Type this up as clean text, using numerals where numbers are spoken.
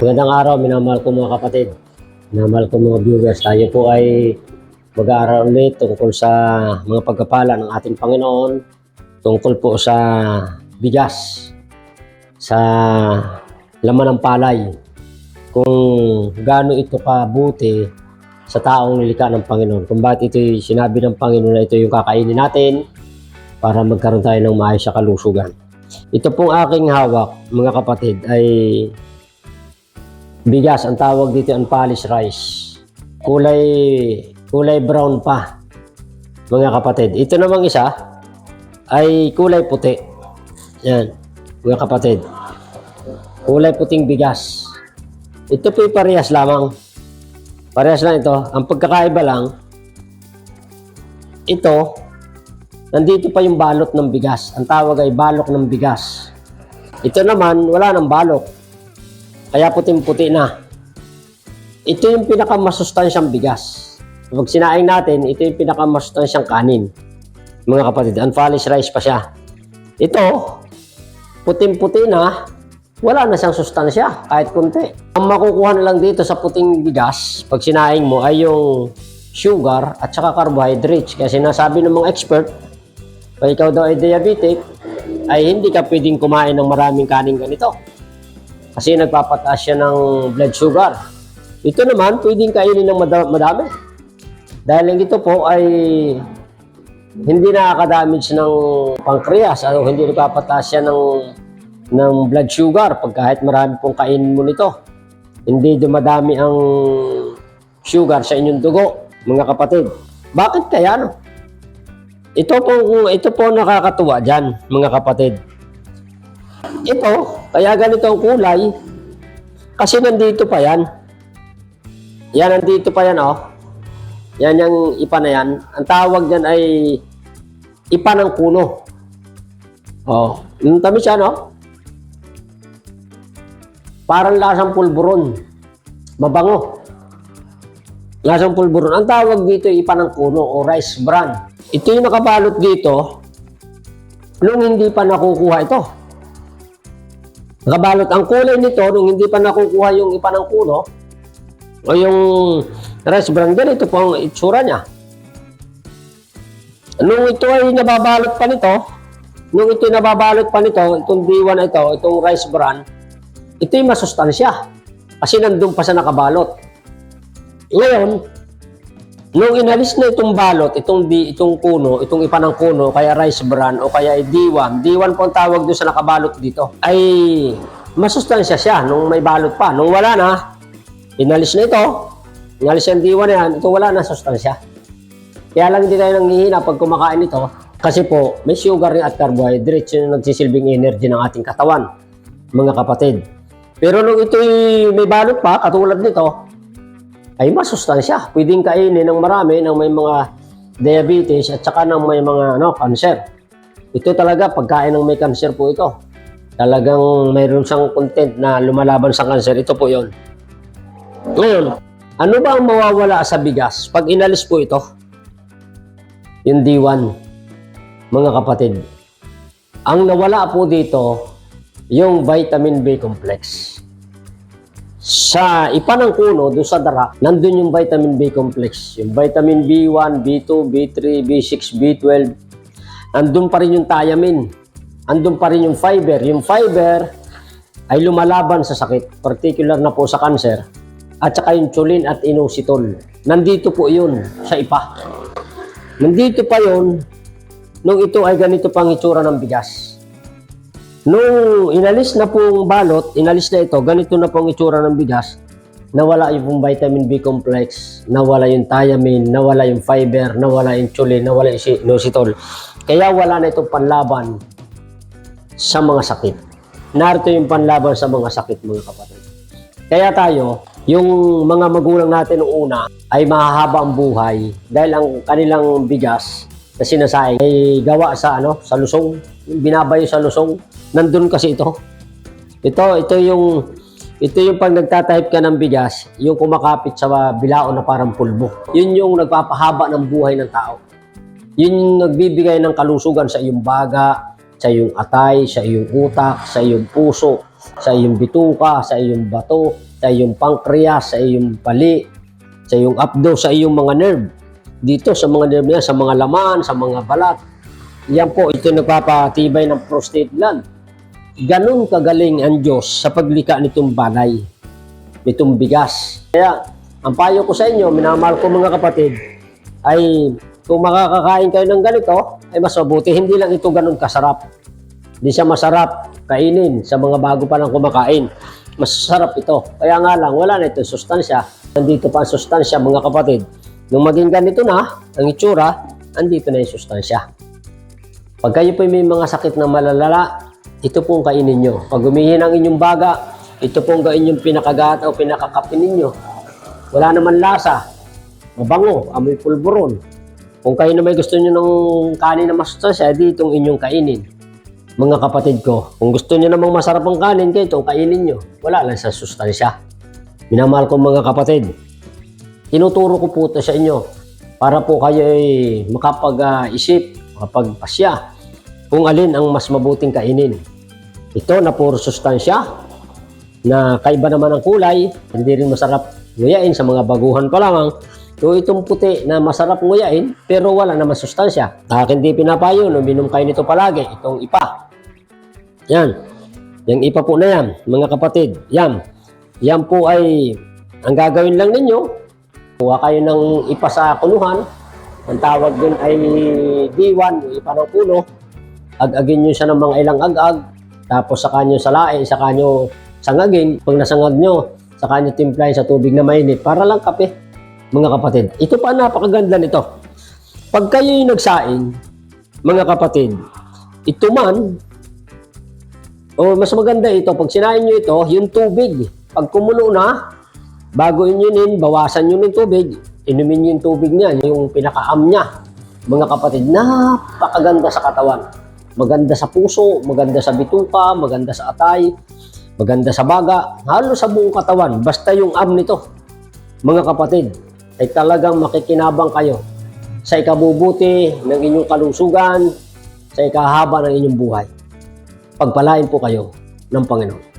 Magandang araw, minamahal ko mga kapatid. Minamahal ko mga viewers. Tayo po ay mag-aaral ulit tungkol sa mga pagpapala ng ating Panginoon, tungkol po sa bigas, sa laman ng palay, kung gaano ito kabuti sa taong nilikha ng Panginoon. Kung bakit ito sinabi ng Panginoon na ito yung kakainin natin para magkaroon tayo ng maayos sa kalusugan. Ito pong aking hawak, mga kapatid, ay bigas. Ang tawag dito unpolished rice. Kulay brown pa, mga kapatid. Ito namang isa ay kulay puti. Yan, mga kapatid. Kulay puting bigas. Ito po parehas lamang. Parehas lang ito. Ang pagkakaiba lang, ito, nandito pa yung balot ng bigas. Ang tawag ay balok ng bigas. Ito naman, wala ng balok. Kaya puting-puti na. Ito yung pinakamasustansyang bigas. Pag sinaing natin, ito yung pinakamasustansyang kanin. Mga kapatid, unpolished rice pa siya. Ito, puting-puti na, wala na siyang sustansya, kahit kunti. Ang makukuha na lang dito sa puting bigas, pag sinaing mo, ay yung sugar at saka carbohydrates. Kaya sinasabi ng mga expert, pag ikaw daw ay diabetic, ay hindi ka pwedeng kumain ng maraming kanin ganito. Kasi nagpapataas siya ng blood sugar. Ito naman, pwedeng kainin ng madami. Dahil ito po ay hindi nakaka-damage ng pancreas, o hindi nagpapataas siya ng blood sugar pag kahit marami pong kainin mo nito. Hindi dumadami ang sugar sa inyong dugo, mga kapatid. Bakit kaya, no? Ito po nakakatuwa dyan, mga kapatid. Ito, kaya ganito ang kulay, kasi nandito pa yan. Yan, nandito pa yan, oh. Yan yung ipa na yan. Ang tawag dyan ay ipa ng kuno. Oh, yung tamis yan, oh. Parang lasang pulburon. Mabango. Lasang pulburon. Ang tawag dito ay ipa ng kuno o rice bran. Ito yung nakabalot dito nung hindi pa nakukuha ito. Nakabalot ang kulay nito nung hindi pa nakukuha yung ipa ng kuno o yung rice bran. Ganito po ang itsura niya. Nung ito ay nababalot pa nito, itong diwa na ito, itong rice bran, ito yung masustansya kasi nandun pa sa nakabalot. Ngayon, nung inalis na itong balot, itong kuno, itong ipa ng kuno, kaya rice bran o kaya diwan po ang tawag doon sa nakabalot dito, ay masustansya siya nung may balot pa. Nung wala na, inalis na ito, inalis yung diwan na yan, ito wala na sustansya. Kaya lang hindi tayo nanghihina pag kumakain ito, kasi po may sugar at carbohydrates yung nagsisilbing energy ng ating katawan, mga kapatid. Pero nung ito'y may balot pa, katulad nito, ay masustansya. Pwedeng kainin ng marami ng may mga diabetes at saka ng may mga cancer. Ito talaga, pagkain ng may cancer po ito. Talagang mayroon siyang content na lumalaban sa cancer. Ito po yon. Ngayon, ano ba ang mawawala sa bigas pag inalis po ito? Yung D1, mga kapatid. Ang nawala po dito, yung vitamin B complex. Sa ipa ng kuno, doon sa dara, nandun yung vitamin B complex. Yung vitamin B1, B2, B3, B6, B12. Nandun pa rin yung thiamine. Nandun pa rin yung fiber. Yung fiber ay lumalaban sa sakit, particular na po sa cancer. At saka yung choline at inositol. Nandito po yun sa ipa. Nandito pa yun nung ito ay ganito pang itsura ng bigas. Nung inalis na pong balot, inalis na ito, ganito na pong itsura ng bigas, nawala yung vitamin B complex, nawala yung thiamine, nawala yung fiber, nawala yung choline, nawala yung inositol. Kaya wala na itong panlaban sa mga sakit. Narito yung panlaban sa mga sakit, mga kapatid. Kaya tayo, yung mga magulang natin noong una ay mahahaba ang buhay dahil ang kanilang bigas na sinasaing ay gawa sa sa lusong, binabayo sa lusong. Nandun kasi ito. Ito yung pag nagtatahi ka ng bigas, yung kumakapit sa bilao na parang pulbo. Yun yung nagpapahaba ng buhay ng tao. Yun yung nagbibigay ng kalusugan sa iyong baga, sa iyong atay, sa iyong utak, sa iyong puso, sa iyong bituka, sa iyong bato, sa iyong pancreas, sa iyong pali, sa iyong abdo, sa iyong mga nerve. Dito sa mga nerve niya, sa mga laman, sa mga balat. Yan po, ito nagpapatibay ng prostate gland. Ganun kagaling ang Diyos sa paglikha nitong balay, nitong bigas. Kaya, ang payo ko sa inyo, minamahal ko mga kapatid, ay kung makakakain kayo ng ganito, ay mas mabuti. Hindi lang ito ganun kasarap. Hindi siya masarap kainin sa mga bago pa lang kumakain. Masarap ito. Kaya nga lang, wala na itong sustansya. Nandito pa ang sustansya, mga kapatid. Nung maging ganito na, ang itsura, andito na yung sustansya. Pag kayo po may mga sakit na malalala, ito pong kainin nyo. Pag humihin ang inyong baga, ito pong inyong pinakagat o pinakakapin ninyo. Wala naman lasa. Mabango, amoy pulburon. Kung kayo na may gusto nyo ng kanin na masustansya, di itong inyong kainin. Mga kapatid ko, kung gusto nyo namang masarap ang kanin, kayo itong kainin nyo. Wala lang sa sustansya. Minamahal ko mga kapatid. Tinuturo ko po ito sa inyo para po kayo ay makapag-isip, makapagpasya kung alin ang mas mabuting kainin. Ito na puro sustansya, na kaiba naman ang kulay, hindi rin masarap nguyain sa mga baguhan pa lamang. So itong puti na masarap nguyain, pero wala naman sustansya. Akin di pinapayo, uminom kayo nito palagi, itong ipa. Yan. Yung ipa po na yan, mga kapatid. Yan. Yan po ay, ang gagawin lang ninyo, kuha kayo ng ipa sa kunuhan. Ang tawag din ay D1, yung ipa ng puno. Ag-agin nyo siya ng mga ilang ag-ag. Tapos saka nyo salain, saka nyo sangagin. Pag nasangag nyo, saka nyo timplahin sa tubig na mainit para lang kape. Mga kapatid, ito pa napakaganda nito. Pag kayo'y nagsaing, mga kapatid, ito man, o mas maganda ito, pag sinain nyo ito, yung tubig, pag kumulo na, bago inyunin, bawasan nyo ng tubig, inumin nyo yung tubig niya, yung pinakaam niya. Mga kapatid, napakaganda sa katawan. Maganda sa puso, maganda sa bituka, maganda sa atay, maganda sa baga, halos sa buong katawan, basta yung am nito. Mga kapatid, ay talagang makikinabang kayo sa ikabubuti ng inyong kalusugan, sa ikahaba ng inyong buhay. Pagpalain po kayo ng Panginoon.